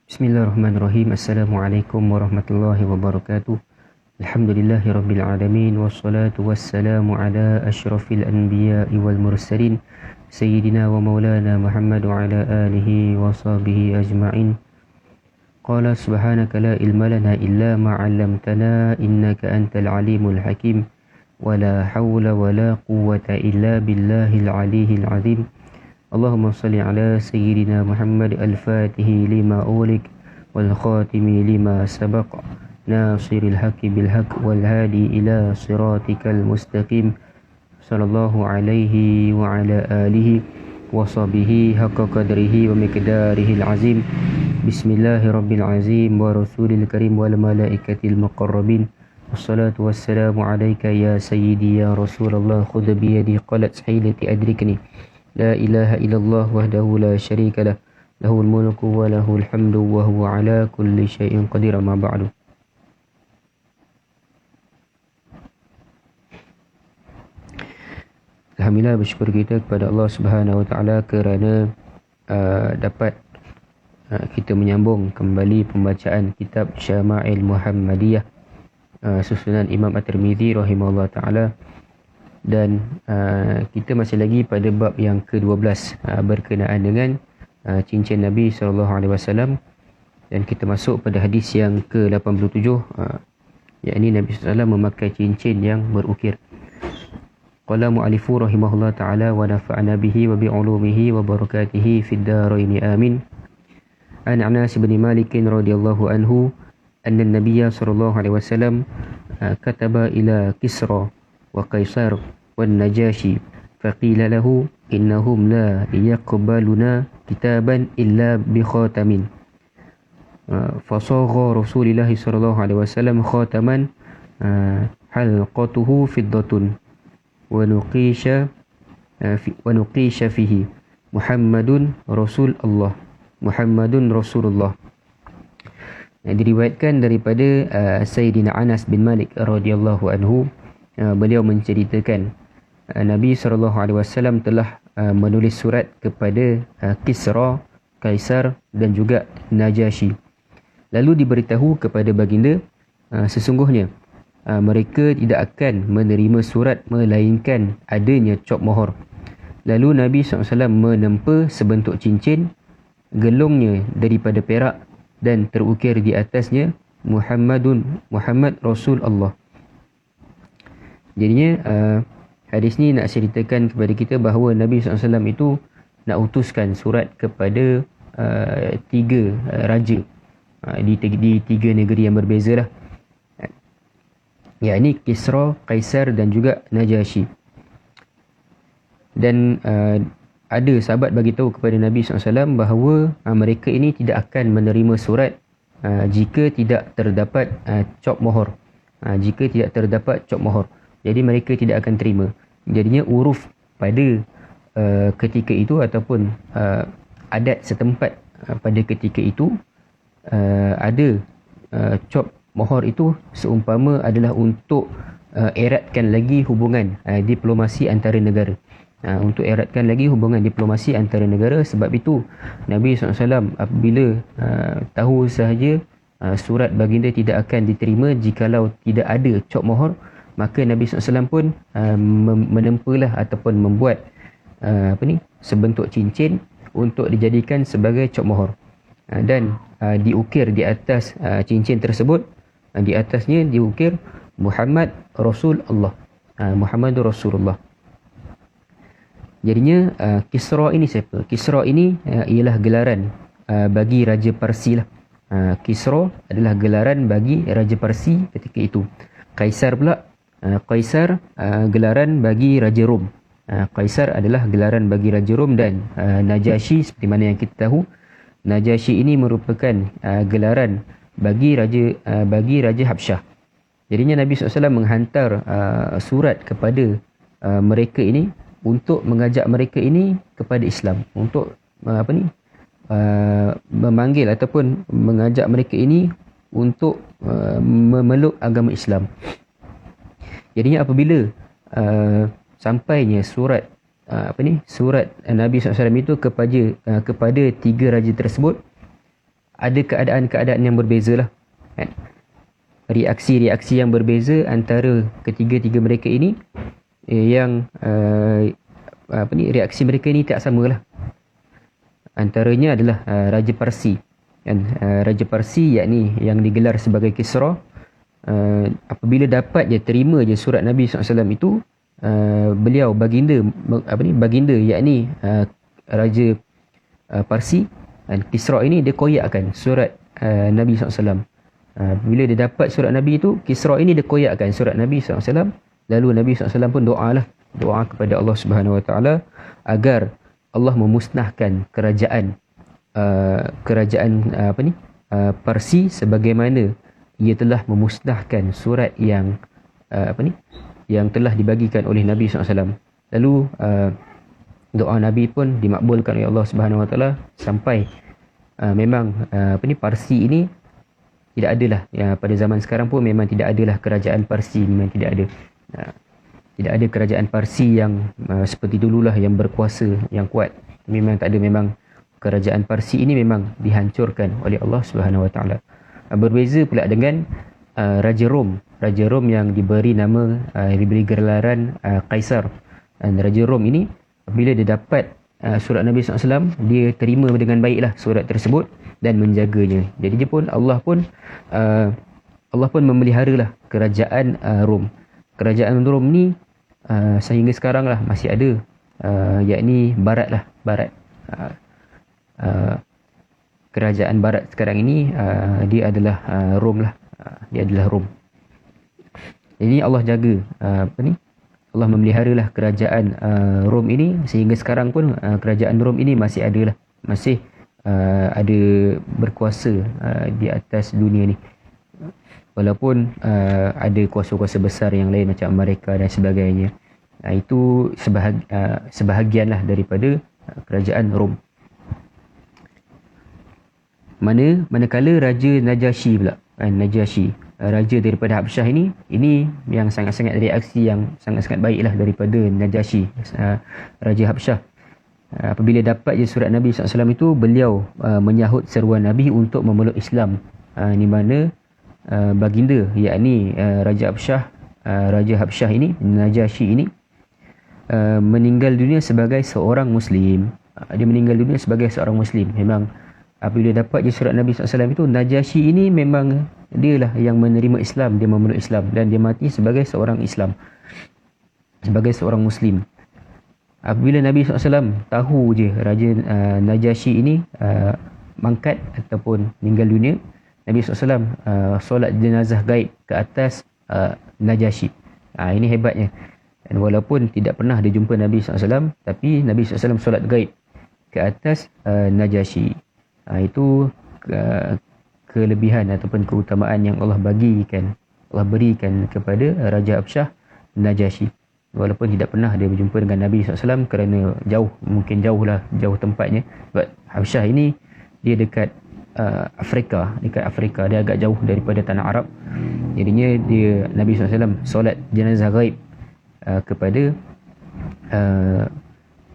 Bismillahirrahmanirrahim. Assalamualaikum warahmatullahi wabarakatuh. Alhamdulillahi rabbil alamin. Wassalatu wassalamu ala ashrafil anbiya'i wal mursalin. Sayyidina wa maulana Muhammad wa ala alihi wa sahbihi ajma'in. Qala subhanaka la ilma lana illa ma 'allamtana innaka antal alimul hakim. Wa la hawla wa la quwwata illa billahil aliyyil azim. Allahumma salli ala Sayyidina Muhammad al-Fatihi lima ulik wal khatimi lima sabaq nasiril haqqi bil haqq wal hadi ila siratikal mustaqim sallallahu alaihi wa ala alihi wa sahbihi haqqa qadrihi wa miqdarihi al-azim. Bismillahirabbil azim wa rasulil karim wal malaikatil muqarrabin. Wassalatu wassalamu alayka ya sayyidi ya Rasulullah khudh bi yadi qalat sahilati adrikni. La ilaha illallah wahdahu la syarika lah, lahul mulku wa lahul hamdu wa huwa ala kulli syai'in qadir. Ma ba'du. Alhamdulillah, bersyukur kita kepada Allah Subhanahu wa taala kerana dapat kita menyambung kembali pembacaan kitab Syama'il Muhammadiyah susunan Imam At-Tirmizi rahimahullah taala. Dan kita masih lagi pada bab yang ke-12 berkenaan dengan cincin Nabi SAW. Dan kita masuk pada hadis yang ke-87, yakni Nabi SAW memakai cincin yang berukir. Qala mu'alifu rahimahullah ta'ala wa nafa'ana bihi wa bi'ulumihi wa barakatihi fid daraini amin. An Anas bin Malik radhiyallahu anhu anna an-nabiyya sallallahu alaihi wasallam kataba ila Kisra wa Qaisar wan Najashi faqila lahu innahum la yaqbaluna kitaban illa bi khatamin fasagha Rasulullah sallallahu alaihi wasallam khataman halqatuhu fiddatun wa nuqisha fihi Muhammadun Rasulullah, Muhammadun Rasulullah. Diriwayatkan daripada Sayyidina Anas bin Malik radhiyallahu anhu, beliau menceritakan Nabi SAW telah menulis surat kepada Kisra, Kaisar dan juga Najashi. Lalu diberitahu kepada baginda sesungguhnya mereka tidak akan menerima surat melainkan adanya cop mohor. Lalu Nabi SAW menempa sebentuk cincin, gelungnya daripada perak dan terukir di atasnya Muhammad Rasul Allah. Jadinya hadis ni nak ceritakan kepada kita bahawa Nabi SAW itu nak utuskan surat kepada tiga raja di tiga negeri yang berbeza lah, yakni Kisra, Kaisar dan juga Najashi. Dan ada sahabat bagi tahu kepada Nabi SAW bahawa mereka ini tidak akan menerima surat jika tidak terdapat cop mohor. Jika tidak terdapat cop mohor, jadi mereka tidak akan terima. Jadinya uruf pada ketika itu ataupun adat setempat pada ketika itu ada cop mohor itu seumpama adalah untuk eratkan lagi hubungan diplomasi antara negara. Untuk eratkan lagi hubungan diplomasi antara negara. Sebab itu Nabi SAW apabila tahu sahaja surat baginda tidak akan diterima jikalau tidak ada cop mohor, maka Nabi SAW pun menempalah ataupun membuat sebentuk cincin untuk dijadikan sebagai cop mohor. Dan diukir di atas cincin tersebut, di atasnya diukir Muhammad Rasul Allah, Muhammad Rasulullah. Jadinya Kisra ini siapa? Kisra ini ialah gelaran bagi Raja Parsi lah. Kisra adalah gelaran bagi Raja Parsi ketika itu. Kaisar pula, Kaisar gelaran bagi Raja Rom. Kaisar adalah gelaran bagi Raja Rom. Dan Najashi, seperti mana yang kita tahu, Najashi ini merupakan gelaran bagi Raja Habsyah. Jadinya Nabi SAW menghantar surat kepada mereka ini untuk mengajak mereka ini kepada Islam, untuk memanggil ataupun mengajak mereka ini untuk memeluk agama Islam. Jadinya apabila sampainya surat surat Nabi SAW itu kepada tiga raja tersebut, ada keadaan-keadaan yang berbeza lah, kan? Reaksi-reaksi yang berbeza antara ketiga-tiga mereka ini, yang reaksi mereka ini tak sama lah. Antaranya adalah Raja Parsi, kan? Raja Parsi yakni yang digelar sebagai Kisra, apabila dapat je, terima je surat Nabi SAW itu, beliau baginda yakni Raja Parsi, dan Kisra ini dia koyakkan surat Nabi SAW. Bila dia dapat surat Nabi itu, Kisra ini dia koyakkan surat Nabi SAW. Lalu Nabi SAW pun doa kepada Allah Subhanahu Wa Taala agar Allah memusnahkan kerajaan Parsi, sebagaimana ia telah memusnahkan surat yang yang telah dibagikan oleh Nabi SAW. Lalu doa Nabi pun dimakbulkan oleh Allah Subhanahu Wa Taala, sampai memang Parsi ini tidak adalah, pada zaman sekarang pun memang tidak adalah kerajaan Parsi, memang tidak ada. Tidak ada kerajaan Parsi yang seperti dululah, yang berkuasa, yang kuat. Memang tak ada. Memang kerajaan Parsi ini memang dihancurkan oleh Allah Subhanahu Wa Taala. Berbeza pula dengan Raja Rom. Raja Rom yang diberi nama, diberi gelaran Kaisar. Dan Raja Rom ini, bila dia dapat surat Nabi SAW, dia terima dengan baiklah surat tersebut dan menjaganya. Jadi dia pun Allah pun memeliharalah kerajaan Rom. Kerajaan Rom ni sehingga sekarang lah masih ada, yakni Barat. Kerajaan Barat sekarang ini dia adalah Rom lah. Dia adalah Rom. Jadi Allah jaga Allah memeliharalah kerajaan Rom ini sehingga sekarang pun kerajaan Rom ini masih ada lah, masih ada berkuasa di atas dunia ni. Walaupun ada kuasa-kuasa besar yang lain macam Amerika dan sebagainya. Itu sebahagianlah daripada kerajaan Rom. Manakala Raja Najashi pula, Najashi, raja daripada Habsyah ini yang sangat-sangat reaksi yang sangat-sangat baiklah daripada Najashi, Raja Habsyah. Apabila dapat je surat Nabi SAW itu, beliau menyahut seruan Nabi untuk memeluk Islam, di mana baginda yakni Raja Habsyah ini, Najashi ini, meninggal dunia sebagai seorang Muslim. Dia meninggal dunia sebagai seorang Muslim. Memang apabila dapat je surat Nabi SAW itu, Najashi ini memang dialah yang menerima Islam, dia memeluk Islam, dan dia mati sebagai seorang Islam, sebagai seorang Muslim. Apabila Nabi SAW tahu je Raja Najashi ini mangkat ataupun meninggal dunia, Nabi SAW solat jenazah gaib ke atas Najashi. Ini hebatnya. Dan walaupun tidak pernah dia jumpa Nabi SAW, tapi Nabi SAW solat gaib ke atas Najashi. Itu kelebihan ataupun keutamaan yang Allah berikan kepada Raja Habsyah Najashi. Walaupun tidak pernah dia berjumpa dengan Nabi SAW kerana jauh tempatnya. Sebab Habsyah ini dia dekat Afrika, dia agak jauh daripada tanah Arab. Jadinya Nabi SAW solat jenazah gaib kepada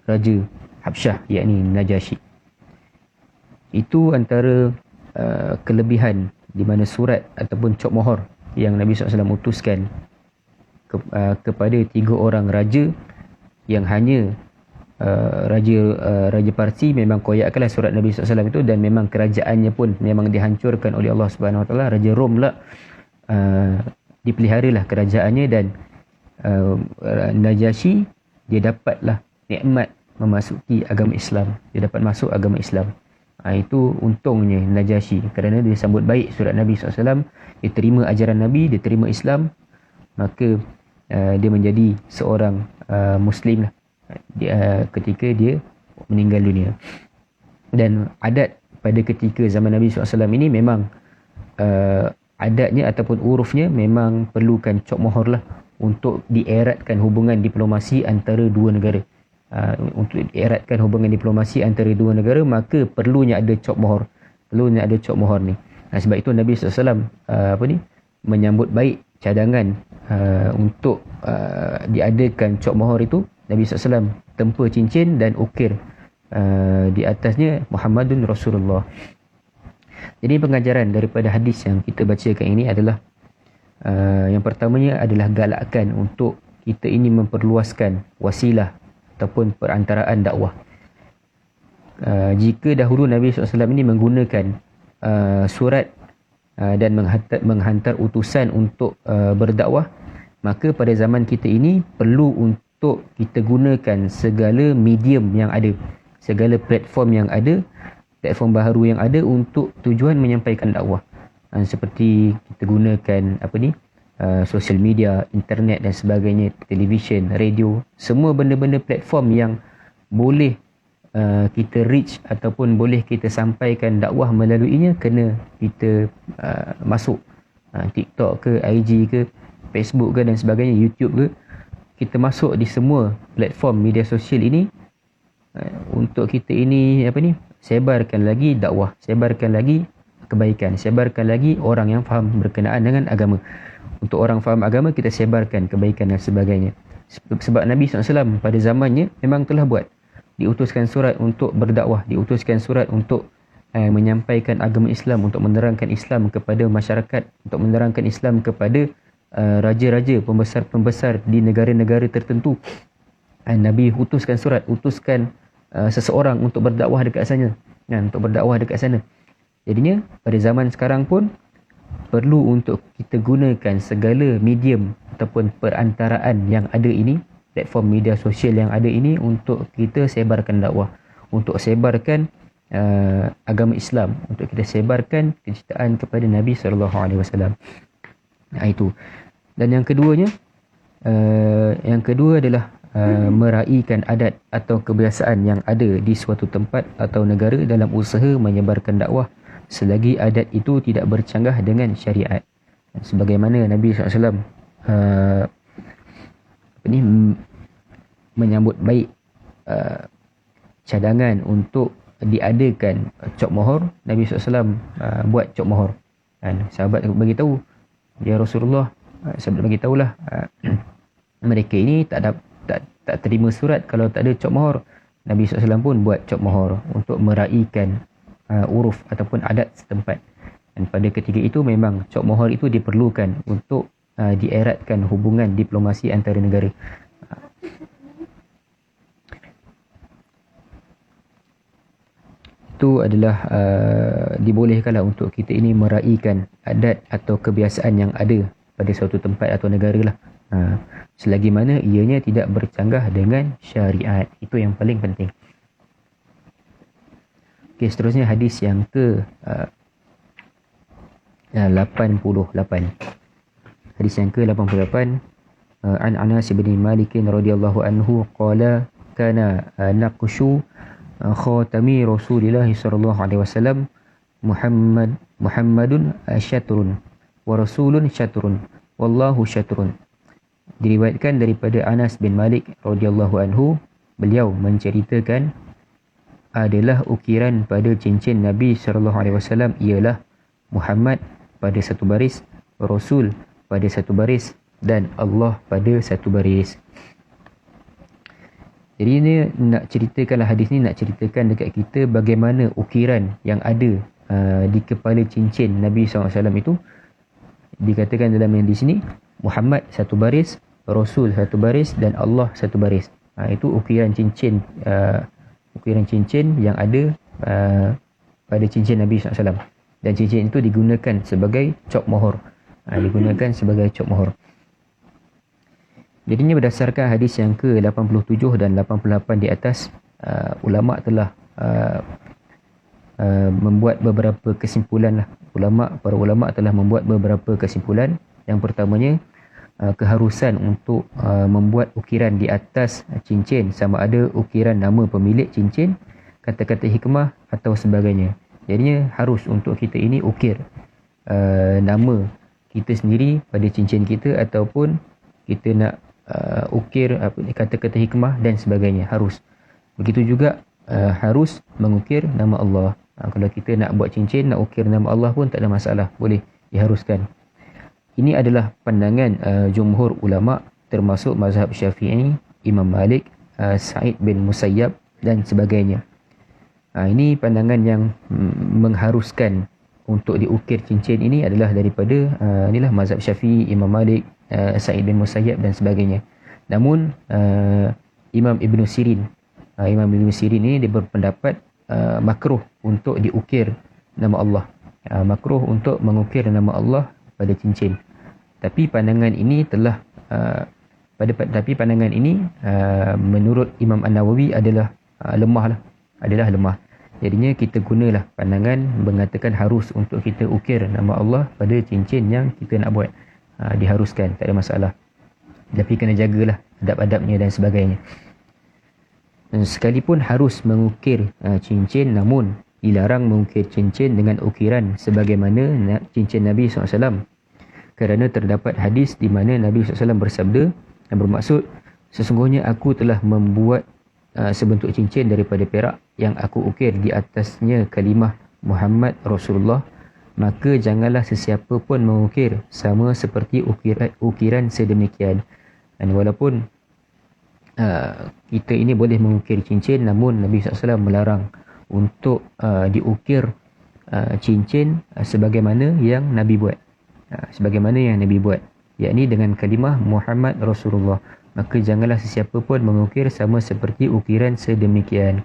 Raja Habsyah yakni Najashi. Itu antara kelebihan di mana surat ataupun cop mohor yang Nabi SAW utuskan kepada 3 orang raja, yang hanya Raja Parsi memang koyakkanlah surat Nabi SAW itu, dan memang kerajaannya pun memang dihancurkan oleh Allah Subhanahu Wa Taala. Raja Rom pula dipeliharalah kerajaannya, dan Najashi dia dapatlah nikmat memasuki agama Islam. Dia dapat masuk agama Islam. Itu untungnya Najashi, kerana dia sambut baik surat Nabi SAW, dia terima ajaran Nabi, dia terima Islam, maka dia menjadi seorang Muslim lah ketika dia meninggal dunia. Dan adat pada ketika zaman Nabi SAW ini memang adatnya ataupun urufnya memang perlukan cop mohor lah untuk dieratkan hubungan diplomasi antara dua negara. Untuk dieratkan hubungan diplomasi antara dua negara, maka perlunya ada cop mohor. Ni. Sebab itu Nabi SAW menyambut baik cadangan untuk diadakan cop mohor itu. Nabi SAW tempur cincin dan ukir di atasnya Muhammadun Rasulullah. Jadi pengajaran daripada hadis yang kita bacakan ini adalah yang pertamanya adalah galakkan untuk kita ini memperluaskan wasilah ataupun perantaraan dakwah. Jika dahulu Nabi SAW ini menggunakan surat dan menghantar utusan untuk berdakwah, maka pada zaman kita ini perlu untuk kita gunakan segala medium yang ada, segala platform yang ada, platform baharu yang ada untuk tujuan menyampaikan dakwah. Seperti kita gunakan sosial media, internet dan sebagainya, televisyen, radio, semua benda-benda platform yang boleh kita reach ataupun boleh kita sampaikan dakwah melaluinya, kena kita masuk. TikTok ke, IG ke, Facebook ke dan sebagainya, YouTube ke, kita masuk di semua platform media sosial ini untuk kita ini sebarkan lagi dakwah, sebarkan lagi kebaikan, sebarkan lagi orang yang faham berkenaan dengan agama. Untuk orang faham agama, kita sebarkan kebaikan dan sebagainya. Sebab Nabi SAW pada zamannya memang telah buat, diutuskan surat untuk berdakwah, diutuskan surat untuk menyampaikan agama Islam, untuk menerangkan Islam kepada masyarakat, untuk menerangkan Islam kepada raja-raja, pembesar-pembesar di negara-negara tertentu. Nabi utuskan surat, utuskan seseorang untuk berdakwah dekat sana, untuk berdakwah dekat sana. Jadinya pada zaman sekarang pun perlu untuk kita gunakan segala medium ataupun perantaraan yang ada ini, platform media sosial yang ada ini, untuk kita sebarkan dakwah, untuk sebarkan agama Islam, untuk kita sebarkan kecintaan kepada Nabi SAW. Itu. Dan yang keduanya, yang kedua adalah meraihkan adat atau kebiasaan yang ada di suatu tempat atau negara dalam usaha menyebarkan dakwah selagi adat itu tidak bercanggah dengan syariat. Sebagaimana Nabi SAW menyambut baik cadangan untuk diadakan cop mohor, Nabi SAW buat cop mohor. Sahabat bagi tahu, ya Rasulullah, sahabat bagi tahulah mereka ini tak terima surat kalau tak ada cop mohor. Nabi SAW pun buat cop mohor untuk meraihkan uruf ataupun adat setempat. Dan pada ketika itu memang cop mohor itu diperlukan untuk dieratkan hubungan diplomasi antara negara. Itu adalah dibolehkanlah untuk kita ini meraihkan adat atau kebiasaan yang ada pada suatu tempat atau negara lah, selagi mana ianya tidak bercanggah dengan syariat. Itu yang paling penting. Okay, seterusnya hadis yang ke 88. Hadis yang ke 88, an Anas bin Malik radhiyallahu anhu qala kana naqshu khatami Rasulillah sallallahu alaihi wasallam Muhammadun syatrun wa rasulun syatrun wallahu syatrun. Diriwayatkan daripada Anas bin Malik radhiyallahu anhu, beliau menceritakan adalah ukiran pada cincin Nabi SAW ialah Muhammad pada satu baris, Rasul pada satu baris, dan Allah pada satu baris. Jadi ini nak ceritakanlah, hadis ni nak ceritakan dekat kita bagaimana ukiran yang ada di kepala cincin Nabi SAW itu. Dikatakan dalam yang di sini, Muhammad satu baris, Rasul satu baris, dan Allah satu baris. Itu ukiran cincin yang ada pada cincin Nabi SAW. Dan cincin itu digunakan sebagai cop mohor. Digunakan sebagai cop mohor. Jadinya berdasarkan hadis yang ke-87 dan 88 di atas, ulama' telah membuat beberapa kesimpulan lah. Para ulama' telah membuat beberapa kesimpulan. Yang pertamanya, keharusan untuk membuat ukiran di atas cincin, sama ada ukiran nama pemilik cincin, kata-kata hikmah atau sebagainya. Jadinya harus untuk kita ini ukir nama kita sendiri pada cincin kita, ataupun kita nak ukir kata-kata hikmah dan sebagainya, harus. Begitu juga harus mengukir nama Allah. Kalau kita nak buat cincin, nak ukir nama Allah pun tak ada masalah, boleh diharuskan. Ini adalah pandangan jumhur ulama, termasuk mazhab Syafi'i, Imam Malik, Sa'id bin Musayyab dan sebagainya. Ini pandangan yang mengharuskan untuk diukir cincin ini adalah daripada inilah mazhab Syafi'i, Imam Malik, Sa'id bin Musayyab dan sebagainya. Namun Imam Ibn Sirin ini dia berpendapat makruh untuk diukir nama Allah. Makruh untuk mengukir nama Allah pada cincin. Tapi pandangan ini menurut Imam An-Nawawi adalah lemah. Jadinya kita gunalah pandangan mengatakan harus untuk kita ukir nama Allah pada cincin yang kita nak buat. Diharuskan, tak ada masalah. Tapi kena jagalah adab-adabnya dan sebagainya. Sekalipun harus mengukir cincin, namun dilarang mengukir cincin dengan ukiran sebagaimana cincin Nabi SAW. Kerana terdapat hadis di mana Nabi SAW bersabda yang bermaksud, sesungguhnya aku telah membuat sebentuk cincin daripada perak yang aku ukir di atasnya kalimah Muhammad Rasulullah, maka janganlah sesiapa pun mengukir sama seperti ukiran sedemikian. Dan walaupun kita ini boleh mengukir cincin, namun Nabi SAW melarang untuk diukir cincin sebagaimana yang Nabi buat. Yakni dengan kalimah Muhammad Rasulullah. Maka janganlah sesiapa pun mengukir sama seperti ukiran sedemikian.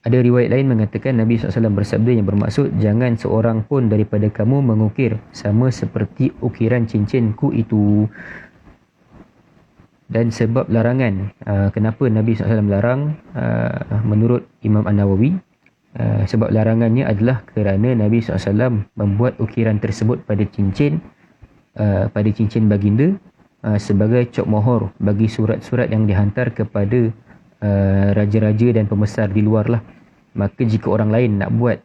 Ada riwayat lain mengatakan Nabi SAW bersabda yang bermaksud, jangan seorang pun daripada kamu mengukir sama seperti ukiran cincinku itu. Dan sebab larangan, kenapa Nabi SAW larang, menurut Imam An-Nawawi, sebab larangannya adalah kerana Nabi SAW membuat ukiran tersebut pada cincin baginda sebagai cop mohor bagi surat-surat yang dihantar kepada raja-raja dan pembesar di luar lah. Maka jika orang lain nak buat,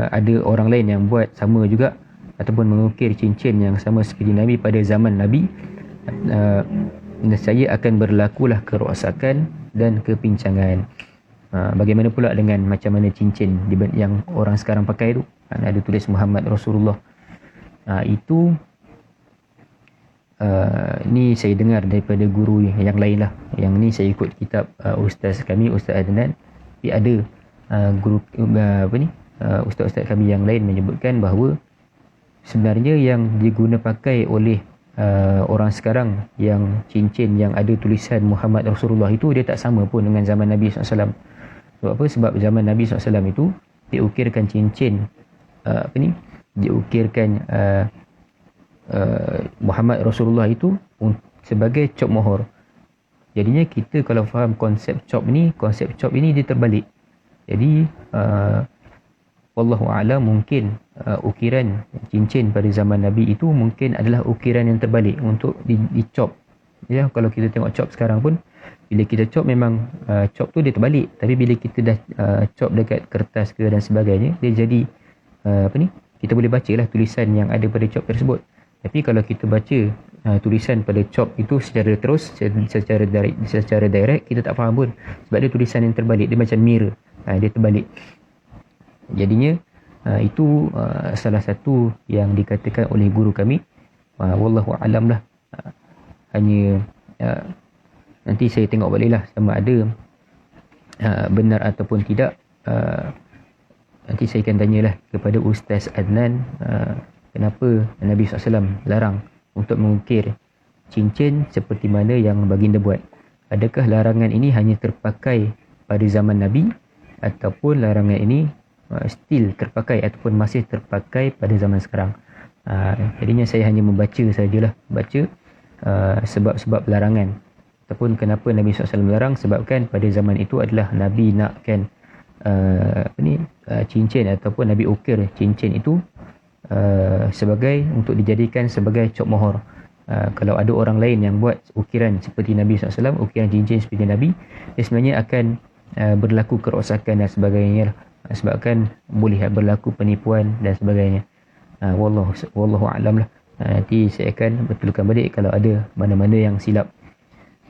ada orang lain yang buat sama juga ataupun mengukir cincin yang sama seperti Nabi pada zaman Nabi, saya akan berlakulah kerosakan dan kepincangan. Bagaimana pula dengan macam mana cincin yang orang sekarang pakai tu, ada tulis Muhammad Rasulullah. Itu ni saya dengar daripada guru yang lain lah. Yang ni saya ikut kitab ustaz kami, Ustaz Adnan. Tapi ada guru ustaz-ustaz kami yang lain menyebutkan bahawa sebenarnya yang diguna pakai oleh orang sekarang, yang cincin yang ada tulisan Muhammad Rasulullah itu, dia tak sama pun dengan zaman Nabi SAW. Sebab apa? Sebab zaman Nabi SAW itu diukirkan cincin diukirkan Muhammad Rasulullah itu sebagai cop mohor. Jadinya kita kalau faham konsep cop ini dia terbalik. Jadi wallahu a'lam, mungkin ukiran cincin pada zaman Nabi itu mungkin adalah ukiran yang terbalik untuk dicop. Ya, kalau kita tengok cop sekarang pun, bila kita cop memang cop tu dia terbalik. Tapi bila kita dah cop dekat kertas ke dan sebagainya, dia jadi kita boleh bacalah tulisan yang ada pada cop tersebut. Tapi kalau kita baca tulisan pada cop itu secara terus, secara direct, kita tak faham pun. Sebab dia tulisan yang terbalik, dia macam mirror, dia terbalik. Jadinya itu salah satu yang dikatakan oleh guru kami. Wallahu a'lam lah. Hanya nanti saya tengok balik lah sama ada benar ataupun tidak. Nanti saya akan tanyalah kepada Ustaz Adnan kenapa Nabi SAW larang untuk mengukir cincin seperti mana yang baginda buat. Adakah larangan ini hanya terpakai pada zaman Nabi, ataupun larangan ini still terpakai ataupun masih terpakai pada zaman sekarang. Jadinya saya hanya membaca sajalah, baca sebab-sebab larangan ataupun kenapa Nabi SAW larang. Sebabkan pada zaman itu adalah Nabi nakkan cincin ataupun Nabi ukir cincin itu sebagai untuk dijadikan sebagai cop mohor. Kalau ada orang lain yang buat ukiran seperti Nabi SAW, ukiran cincin seperti Nabi, dia sebenarnya akan berlaku kerosakan dan sebagainya lah. Sebabkan boleh berlaku penipuan dan sebagainya. Wallahu a'lam lah. Nanti saya akan betulkan balik kalau ada mana-mana yang silap.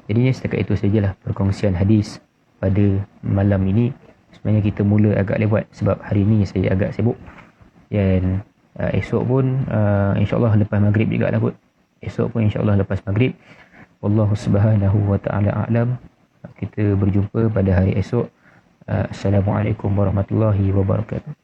Jadinya setakat itu sajalah perkongsian hadis pada malam ini. Sebenarnya kita mula agak lewat sebab hari ini saya agak sibuk. Dan esok pun insyaAllah lepas maghrib juga lah kot. Esok pun insyaAllah lepas maghrib. Wallahu subhanahu wa ta'ala a'lam. Kita berjumpa pada hari esok. Assalamualaikum warahmatullahi wabarakatuh.